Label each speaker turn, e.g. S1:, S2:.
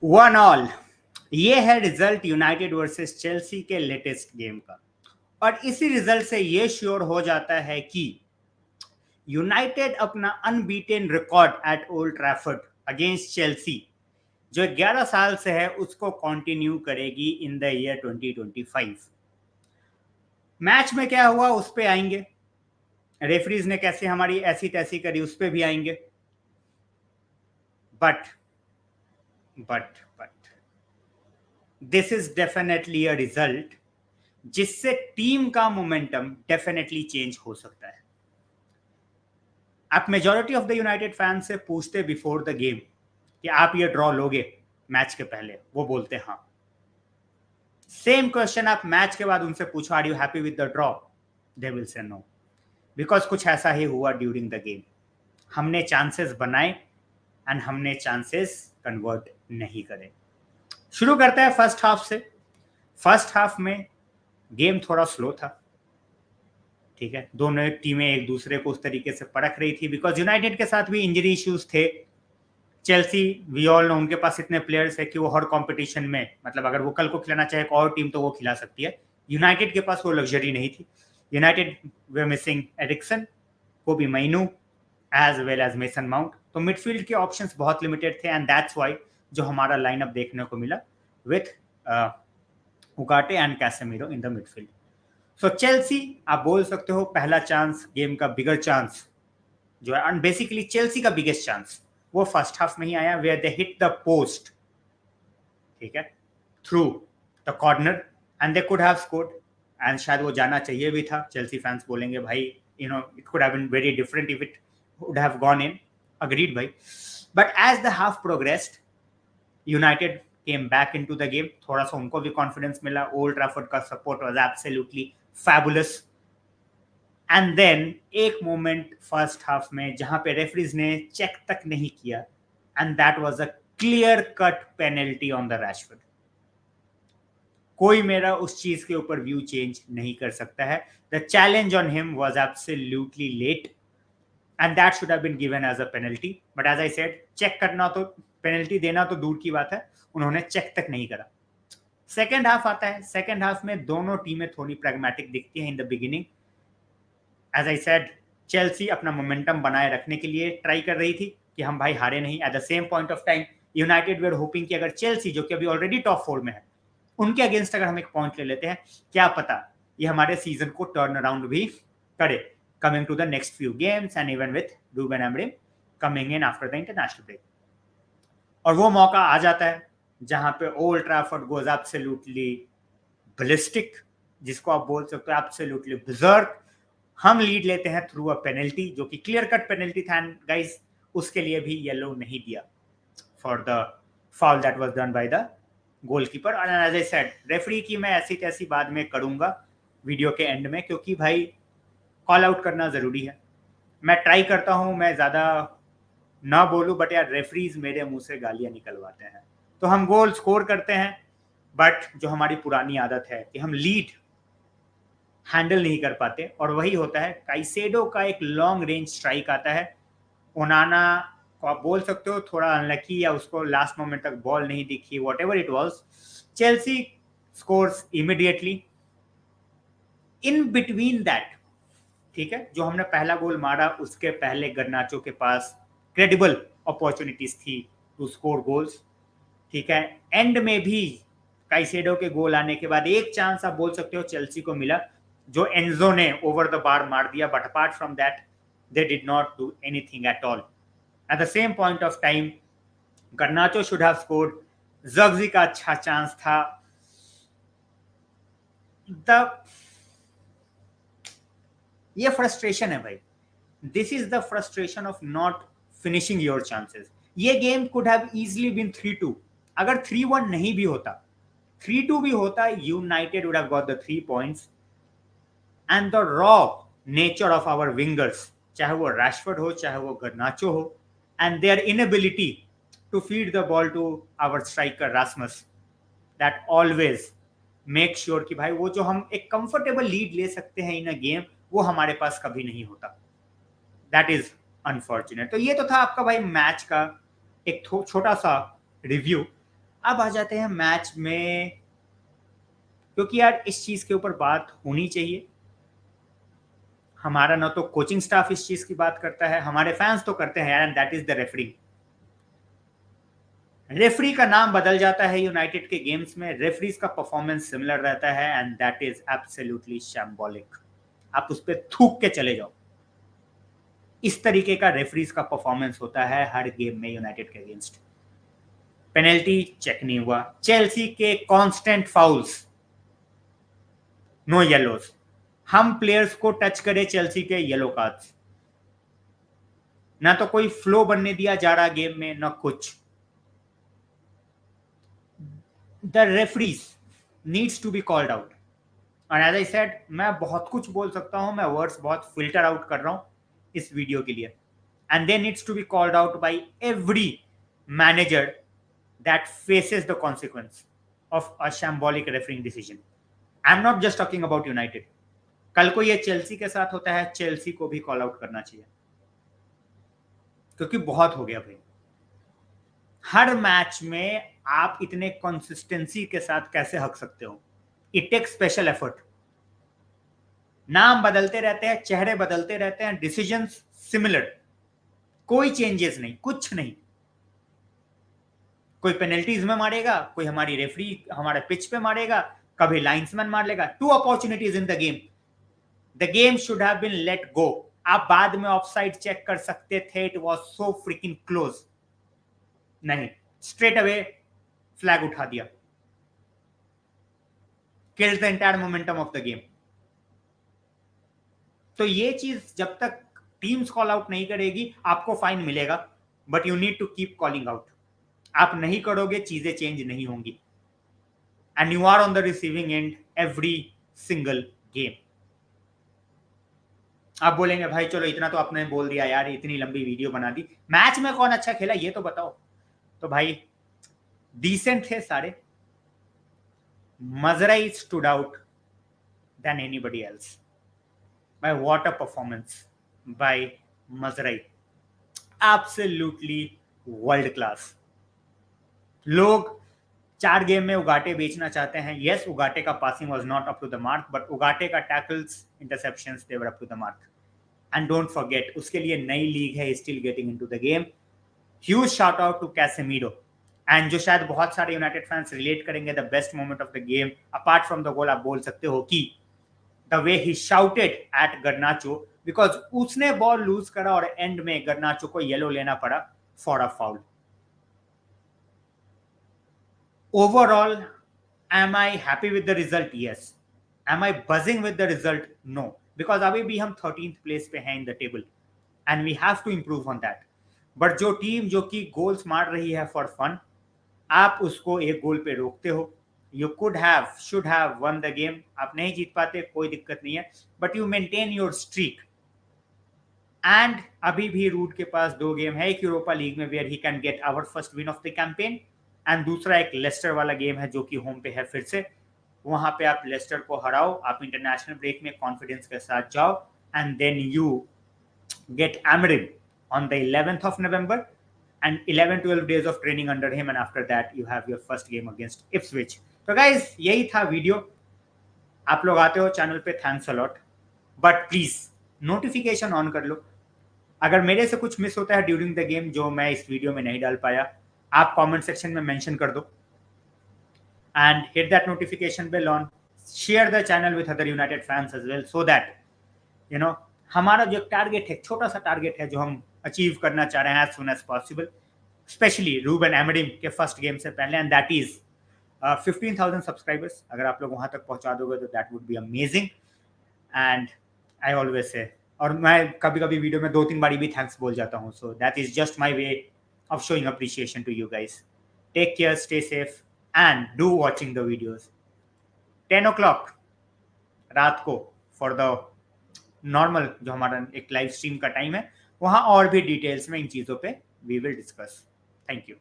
S1: 1-1 ये है result United versus Chelsea के लेटेस्ट गेम का। और इसी रिजल्ट से ये श्योर हो जाता है कि यूनाइटेड अपना unbeaten record at Old Trafford against Chelsea जो 11 साल से है उसको कंटिन्यू करेगी इन द ईयर 2025। मैच में क्या हुआ उस पे आएंगे, रेफरीज ने कैसे हमारी ऐसी तैसी करी उस पे भी आएंगे। But but this is definitely a result जिससे टीम का मोमेंटम डेफिनेटली चेंज हो सकता है। आप majority of the United fan से पूछते बिफोर द गेम कि आप ये ड्रॉ लोगे मैच के पहले, वो बोलते हाँ। सेम क्वेश्चन आप मैच के बाद उनसे पूछो are you happy with the draw, they will say no, because कुछ ऐसा ही हुआ ड्यूरिंग द गेम। हमने चांसेस बनाए एंड हमने चांसेस कन्वर्ट नहीं करे। शुरू करते हैं फर्स्ट हाफ से। फर्स्ट हाफ में गेम थोड़ा स्लो था, ठीक है, दोनों टीमें एक दूसरे को उस तरीके से परख रही थी बिकॉज यूनाइटेड के साथ भी इंजरी इश्यूज थे। चेल्सी वी ऑल नो उनके पास इतने प्लेयर्स है कि वो हर कंपटीशन में, मतलब अगर वो कल को खिलाना चाहे एक और टीम तो वो खिला सकती है। यूनाइटेड के पास वो लग्जरी नहीं थी। यूनाइटेड वे missing Eriksen, Kobbie Mainoo as well as Mason Mount, तो मिडफील्ड के ऑप्शंस बहुत लिमिटेड थे एंड दैट्स व्हाई जो हमारा लाइनअप देखने को मिला with Ugarte and Casemiro in the midfield. So Chelsea आप बोल सकते हो पहला चांस, गेम का बिगर चांस जो है, एंड बेसिकली चेल्सी का बिगेस्ट चांस वो फर्स्ट हाफ में ही आया where they hit the post, ठीक है, through the corner and they could have scored and शायद वो जाना चाहिए भी था। चेल्सी फैंस बोलेंगे भाई you know it could have been very different if it would have gone in, agreed भाई। But as the half progressed United came back into the game, थोड़ा सा उनको भी कॉन्फिडेंस मिला, ओल्ड ट्रैफर्ड का support was absolutely fabulous. And then एक moment first half में जहां पे रेफरीज ने चेक तक नहीं किया and that was a clear cut penalty on the Rashford. कोई मेरा उस चीज के ऊपर व्यू चेंज नहीं कर सकता है। The challenge on him was absolutely late and that should have been given as a penalty, but as I said check करना तो, पेनल्टी देना तो दूर की बात है, उन्होंने चेक तक नहीं करा। सेकेंड हाफ आता है, सेकेंड हाफ में दोनों टीमें थोड़ी प्रैग्मेटिक दिखती हैं in the beginning. As I said Chelsea अपना मोमेंटम बनाए रखने के लिए ट्राई कर रही थी कि हम भाई हारे नहीं। At the same point of time United were hoping कि अगर चेल्सी जो कि अभी ऑलरेडी टॉप 4 में है उनके अगेंस्ट अगर हम एक पॉइंट ले लेते हैं, क्या पता ये हमारे सीजन को टर्न अराउंड भी करे coming to the next few games and even with Ruben Amorim coming in after the international break. और वो मौका आ जाता है जहां पे Old Trafford goes absolutely ballistic, जिसको आप बोल सकते हो एब्सोल्युटली बर्जर्क। हम लीड लेते हैं थ्रू अ पेनल्टी जो कि क्लियर कट पेनल्टी था एंड गाइस उसके लिए भी येलो नहीं दिया for the foul that was done by the goalkeeper. और एज आई सेड रेफरी की मैं ऐसी तैसी बाद में करूंगा वीडियो के एंड में, क्योंकि भाई कॉल आउट करना जरूरी है। मैं ट्राई करता हूं मैं ज्यादा ना बोलूं, बट यार रेफरीज मेरे मुंह से गालियां निकलवाते हैं। तो हम गोल स्कोर करते हैं, बट जो हमारी पुरानी आदत है कि हम लीड हैंडल नहीं कर पाते, और वही होता है काइसेडो का एक लॉन्ग रेंज स्ट्राइक आता है। ओनाना को आप बोल सकते हो थोड़ा अनलकी या उसको लास्ट मोमेंट तक बॉल नहीं दिखी, what ever it was. Chelsea scores immediately. In between that, ठीक है, जो हमने पहला गोल मारा उसके पहले गर्नाचो के पास क्रेडिबल अपॉर्चुनिटीज थी टू स्कोर गोल्स, ठीक है। एंड में भी काइसेडो के गोल आने के बाद एक चांस आप बोल सकते हो चेल्सी को मिला जो एंजो ने ओवर द बार मार दिया, but apart from that they did not do anything at all. At the same point of time Garnacho should have scored, Zirkzee का अच्छा चांस था। ये फ्रस्ट्रेशन है भाई, this is the frustration of not finishing your chances. ये game could have easily been 3-2। अगर 3-1 नहीं भी होता, 3-2 भी होता, United would have got the 3 points. And the raw nature of our wingers, चाहे वो रैशफोर्ड हो चाहे वो गर्नाचो हो, and their inability to feed the ball to our striker Rasmus, that always make sure कि भाई वो जो हम एक कंफर्टेबल लीड ले सकते हैं इन अ गेम, वो हमारे पास कभी नहीं होता। That is unfortunate. तो ये तो था आपका भाई मैच का एक छोटा सा रिव्यू। अब आ जाते हैं मैच में, क्योंकि यार इस चीज के ऊपर बात होनी चाहिए। हमारा ना तो कोचिंग स्टाफ इस चीज की बात करता है, हमारे फैंस तो करते हैं यार, and that is the referee. Referee का नाम बदल जाता है यूनाइटेड के गेम्स में, रेफरीज का परफॉर्मेंस सिमिलर रहता है, एंड दैट इज एब्सोल्युटली शैम्बोलिक। आप उस पर थूक के चले जाओ। इस तरीके का रेफरीज का परफॉर्मेंस होता है हर गेम में यूनाइटेड के अगेंस्ट। पेनल्टी चेक नहीं हुआ, चेल्सी के कांस्टेंट फाउल्स, नो येलोज। हम प्लेयर्स को टच करे चेल्सी के, येलो कार्ड्स। ना तो कोई फ्लो बनने दिया जा रहा गेम में, ना कुछ। The referees needs to be called out. और एज आई सेड, मैं बहुत कुछ बोल सकता हूं, मैं वर्ड्स बहुत फिल्टर आउट कर रहा हूं इस वीडियो के लिए, and they needs to be called out by every manager that faces the consequence of a shambolic refereeing decision. I am not just talking about United. कल को ये चेल्सी के साथ होता है, चेल्सी को भी कॉल आउट करना चाहिए, क्योंकि बहुत हो गया भाई। हर मैच में आप इतने कंसिस्टेंसी के साथ कैसे हक सकते हो? It takes special effort. नाम बदलते रहते हैं, चेहरे बदलते रहते हैं, डिसीजंस सिमिलर, कोई चेंजेस नहीं, कुछ नहीं। कोई पेनल्टीज में मारेगा, कोई हमारी रेफरी हमारे पिच पे मारेगा, कभी लाइंसमैन मार लेगा। 2 opportunities in the game, the game should have been let go. आप बाद में ऑफसाइड चेक कर सकते थे, it was so freaking close. नहीं, स्ट्रेट अवे फ्लैग उठा दिया, killed the entire momentum of the game. तो ये चीज जब तक टीम्स कॉल आउट नहीं करेगी, आपको फाइन मिलेगा, but you need to keep calling out. आप नहीं करोगे, चीजें चेंज नहीं होंगी, and you are on the receiving end every single game. आप बोलेंगे भाई चलो इतना तो आपने बोल दिया यार, इतनी लंबी वीडियो बना दी, मैच में कौन अच्छा खेला ये तो बताओ। तो भाई डिसेंट थे सारे। Mazurai stood out than anybody else. By what a performance by Mazurai. Absolutely world class. लोग 4 गेम में उगाटे बेचना चाहते हैं। यस, उगाटे का passing was not up to the mark, but Ugarte का tackles, interceptions, they were up to the mark. And don't forget, उसके लिए नई लीग है, still getting into the game. Huge shout out to Casemiro, and जो शायद बहुत सारे United fans relate करेंगे, the best moment of the game apart from the goal, आप बोल सकते हो कि the way he shouted at गर्नाचो, because उसने बॉल लूज करा और एंड में गर्नाचो को येलो लेना पड़ा for a foul. Overall, am I happy with the result? Yes. Am I buzzing with the result? No, because अभी भी हम 13th प्लेस पे हैं in the table, and we have to improve on that. But जो team जो कि goals मार रही है फॉर फन, आप उसको एक गोल पे रोकते हो। You could have, should have won the game. आप नहीं जीत पाते, कोई दिक्कत नहीं है, but you maintain your streak. And अभी भी रूट के पास 2 गेम है, एक यूरोपा लीग में where he can get our first win of the campaign, and दूसरा एक लेस्टर वाला गेम है जो कि होम पे है फिर से। वहां पे आप लेस्टर को हराओ, आप इंटरनेशनल ब्रेक में कॉन्फिडेंस के साथ जाओ, and then you get Amarim on the 11th of November, and 11-12 days of training under him, and after that you have your first game against Ipswich. तो गाइस, यही था video. आप लोग आते हो चैनल पे, thanks a lot, but please notification on कर लो। अगर मेरे से कुछ मिस होता है ड्यूरिंग द गेम जो मैं इस वीडियो में नहीं डाल पाया, आप कमेंट सेक्शन में मेंशन कर दो, and hit that notification bell on, share the channel with other United fans as well, so that you know हमारा जो टारगेट है, छोटा सा टारगेट है जो हम अचीव करना चाह रहे हैं as soon as possible, specially Ruben Amorim के फर्स्ट गेम से पहले, एंड दैट इज 15,000 सब्सक्राइबर्स। अगर आप लोग वहां तक पहुंचा दोगे तो that would be amazing. And I always say, और मैं कभी कभी वीडियो में 2-3 बारी भी थैंक्स बोल जाता हूँ, so that is just my way of showing appreciation to you guys. Take care, stay safe, and do watching the videos 10 o'clock रात को फॉर द नॉर्मल जो हमारा एक लाइव स्ट्रीम का टाइम है। वहां और भी डिटेल्स में इन चीजों पे we will discuss. Thank you.